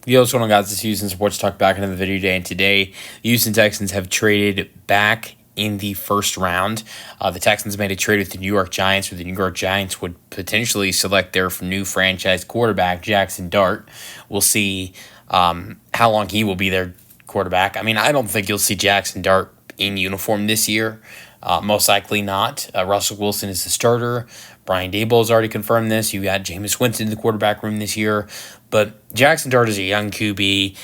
Yo, what's going on, guys? This is Houston Sports Talk back into the video today. And today, the Houston Texans have traded back in the first round. The Texans made a trade with the New York Giants, where the New York Giants would potentially select their new franchise quarterback, Jackson Dart. We'll see how long he will be their quarterback. I mean, I don't think you'll see Jackson Dart in uniform this year. Most likely not. Russell Wilson is the starter. Brian Daboll has already confirmed this. You got Jameis Winston in the quarterback room this year. But Jackson Dart is a young QB.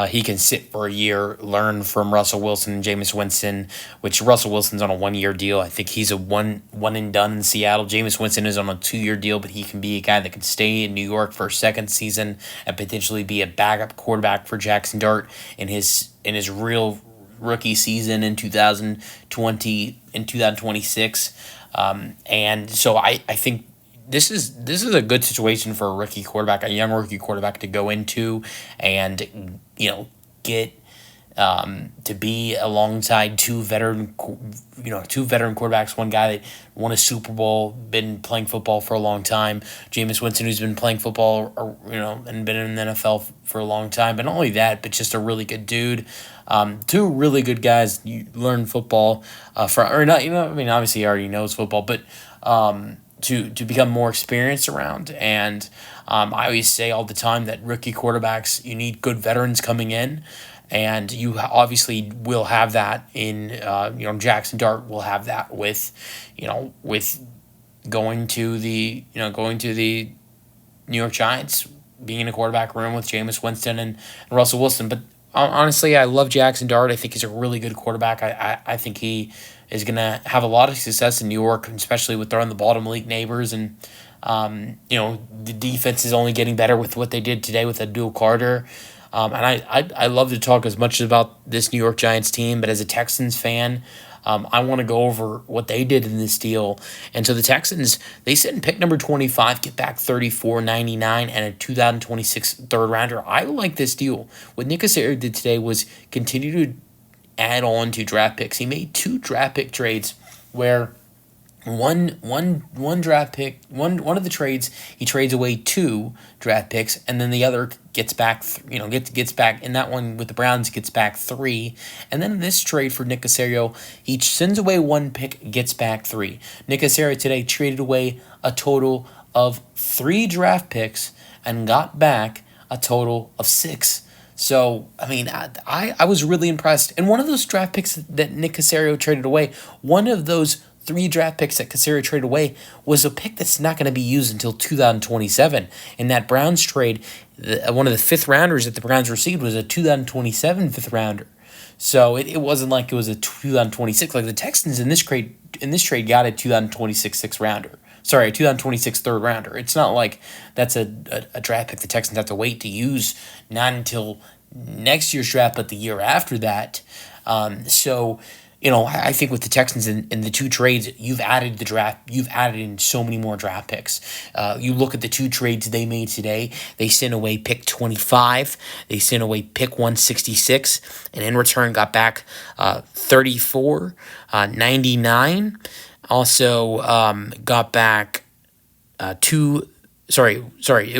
He can sit for a year, learn from Russell Wilson and Jameis Winston, which Russell Wilson's on a 1-year deal. I think he's a one and done in Seattle. Jameis Winston is on a 2-year deal, but he can be a guy that can stay in New York for a second season and potentially be a backup quarterback for Jackson Dart in his real rookie season in 2020 and 2026. And so I think this is a good situation for a rookie quarterback, a young rookie quarterback to go into and, get to be alongside two veteran quarterbacks. One guy that won a Super Bowl, been playing football for a long time. Jameis Winston, who's been playing football, and been in the NFL for a long time. But not only that, but just a really good dude. Two really good guys. You learn football obviously he already knows football, but to become more experienced around. And I always say all the time that rookie quarterbacks, you need good veterans coming in. And you obviously will have that in, Jackson Dart will have that with going to the New York Giants, being in a quarterback room with Jameis Winston and Russell Wilson. But honestly, I love Jackson Dart. I think he's a really good quarterback. I think he is going to have a lot of success in New York, especially with throwing the ball to Malik Neighbors. And, the defense is only getting better with what they did today with Abdul Carter. And I love to talk as much about this New York Giants team, but as a Texans fan, I want to go over what they did in this deal. And so the Texans, they sit in pick number 25, get back 34.99 and a 2026 third rounder. I like this deal. What Nick Caserio did today was continue to add on to draft picks. He made 2 draft pick trades where one draft pick, one of the trades, he trades away 2 draft picks, and then the other gets back, gets back in that one with the Browns, gets back 3, and then in this trade for Nick Caserio, he sends away 1 pick, gets back 3. Nick Caserio today traded away a total of 3 draft picks and got back a total of 6. So, I mean, I was really impressed. And one of those draft picks that Nick Caserio traded away, one of those 3 draft picks that Caserio traded away was a pick that's not going to be used until 2027. In that Browns trade, one of the 5th rounders that the Browns received was a 2027 5th rounder. So it wasn't like it was a 2026. Like the Texans in this trade got a 2026 6th rounder. Sorry, a 2026 third rounder. It's not like that's a draft pick the Texans have to wait to use, not until next year's draft, but the year after that. I think with the Texans in the 2 trades, you've added in so many more draft picks. You look at the 2 trades they made today. They sent away pick 25. They sent away pick 166, and in return got back 34.99. Also got back it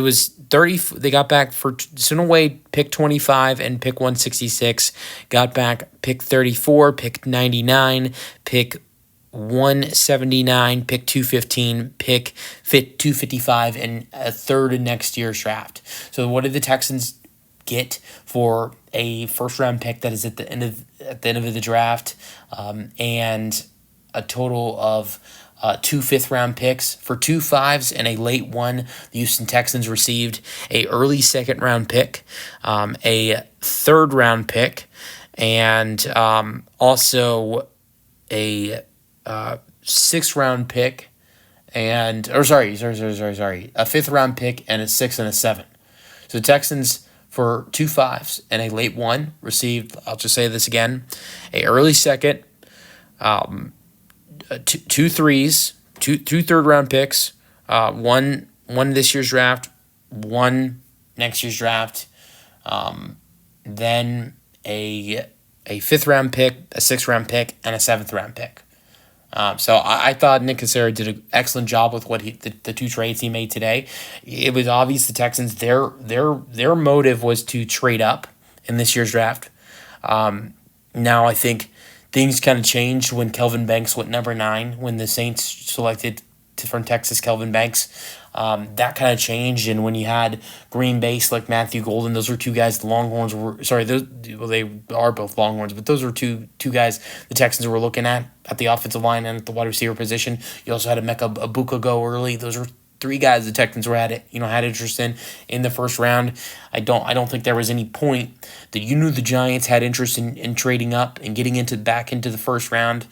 was 30. They got back sent away pick 25 and pick 166. Got back pick 34, pick 99, pick 179, pick 215, pick 255, and a third in next year's draft. So what did the Texans get for a first round pick that is at the end of the draft, and a total of 2 5th-round picks? For 2 5s and a late one, the Houston Texans received a early 2nd-round pick, a 3rd-round pick, and also a 6th-round pick, a 5th-round pick, and a 6th and a 7th. So the Texans, for 2 5s and a late one, received, I'll just say this again, a early 2nd, 2 3s, two 3rd-round picks, one this year's draft, 1 next year's draft, then a 5th-round pick, a 6th-round pick, and a 7th-round pick. So I thought Nick Casario did an excellent job with the two trades he made today. It was obvious the Texans their motive was to trade up in this year's draft. Now I think things kind of changed when Kelvin Banks went number 9 when the Saints selected from Texas Kelvin Banks. That kind of changed, and when you had Green Bay select Matthew Golden, those were two guys the Longhorns were sorry. Those well, they are both Longhorns, but those were two guys the Texans were looking at the offensive line and at the wide receiver position. You also had Emeka Ibuka go early. Those were three guys the Texans were had interest in the first round. I don't think there was any point that you knew the Giants had interest in trading up and getting back into the first round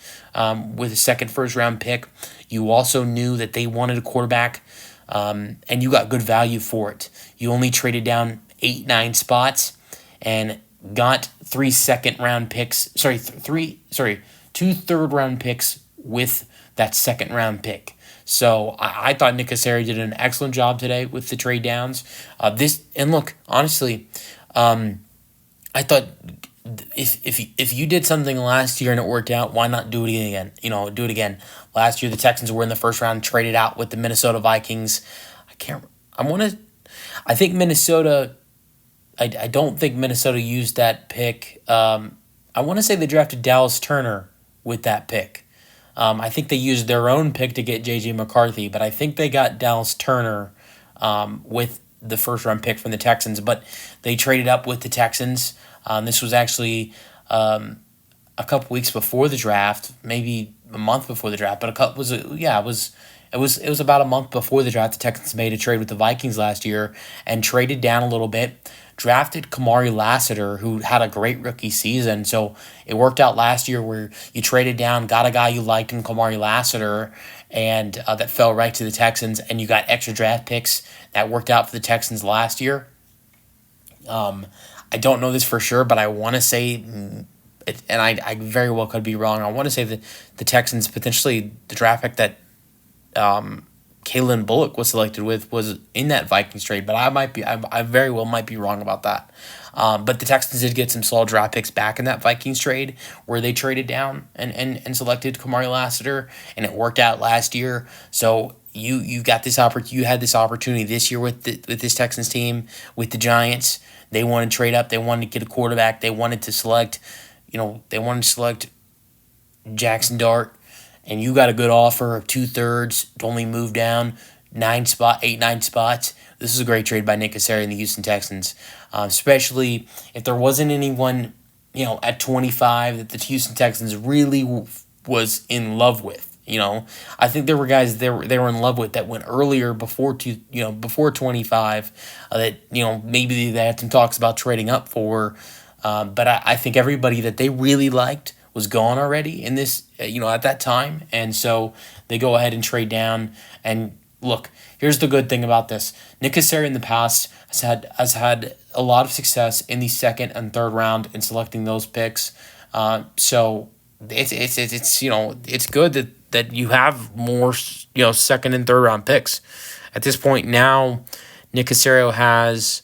with a second first round pick. You also knew that they wanted a quarterback, and you got good value for it. You only traded down 8-9 spots and got 3 second round picks. Two third round picks with that second round pick. So I thought Nick Casario did an excellent job today with the trade downs. Honestly, I thought if you did something last year and it worked out, why not do it again? Do it again. Last year the Texans were in the first round, traded out with the Minnesota Vikings. I think Minnesota. I don't think Minnesota used that pick. I want to say they drafted Dallas Turner with that pick. I think they used their own pick to get J.J. McCarthy, but I think they got Dallas Turner with the first-round pick from the Texans. But they traded up with the Texans. This was actually a couple weeks before the draft, maybe a month before the draft. But it was about a month before the draft. The Texans made a trade with the Vikings last year and traded down a little bit. Drafted Kamari Lassiter, who had a great rookie season. So it worked out last year where you traded down, got a guy you liked in Kamari Lassiter, and that fell right to the Texans, and you got extra draft picks. That worked out for the Texans last year. I don't know this for sure, but I want to say, and I very well could be wrong, I want to say that the Texans potentially, the draft pick that Kalen Bullock was selected with was in that Vikings trade, but I very well might be wrong about that. But the Texans did get some solid draft picks back in that Vikings trade where they traded down and selected Kamari Lassiter, and it worked out last year. So you got this you had this opportunity this year with this Texans team with the Giants. They wanted to trade up. They wanted to get a quarterback. They wanted to select, Jackson Dart. And you got a good offer of 2/3 to only move down 9 spots. This is a great trade by Nick Casario and the Houston Texans, especially if there wasn't anyone, at 25 that the Houston Texans really was in love with. I think there were guys they were in love with that went earlier before 25 that maybe they had some talks about trading up for, but I think everybody that they really liked was gone already in this, at that time. And so they go ahead and trade down. And look, here's the good thing about this. Nick Casario in the past has had a lot of success in the second and third round in selecting those picks. So it's good that you have more, second and third round picks. At this point now, Nick Casario has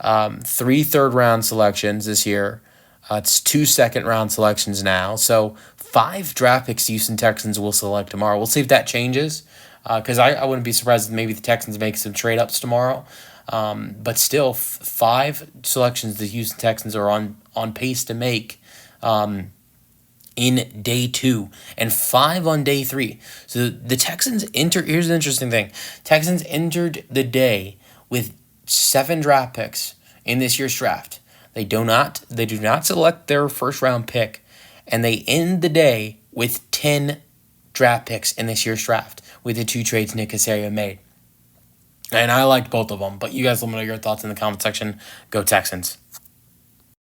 3 third round selections this year. It's 2 second round selections now. So 5 draft picks the Houston Texans will select tomorrow. We'll see if that changes, because I wouldn't be surprised if maybe the Texans make some trade ups tomorrow. But still, 5 selections the Houston Texans are on pace to make in day 2 and 5 on day 3. So the Texans here's an interesting thing. Texans entered the day with 7 draft picks in this year's draft. They do not select their first round pick, and they end the day with 10 draft picks in this year's draft with the 2 trades Nick Casario made. And I liked both of them, but you guys let me know your thoughts in the comment section. Go Texans.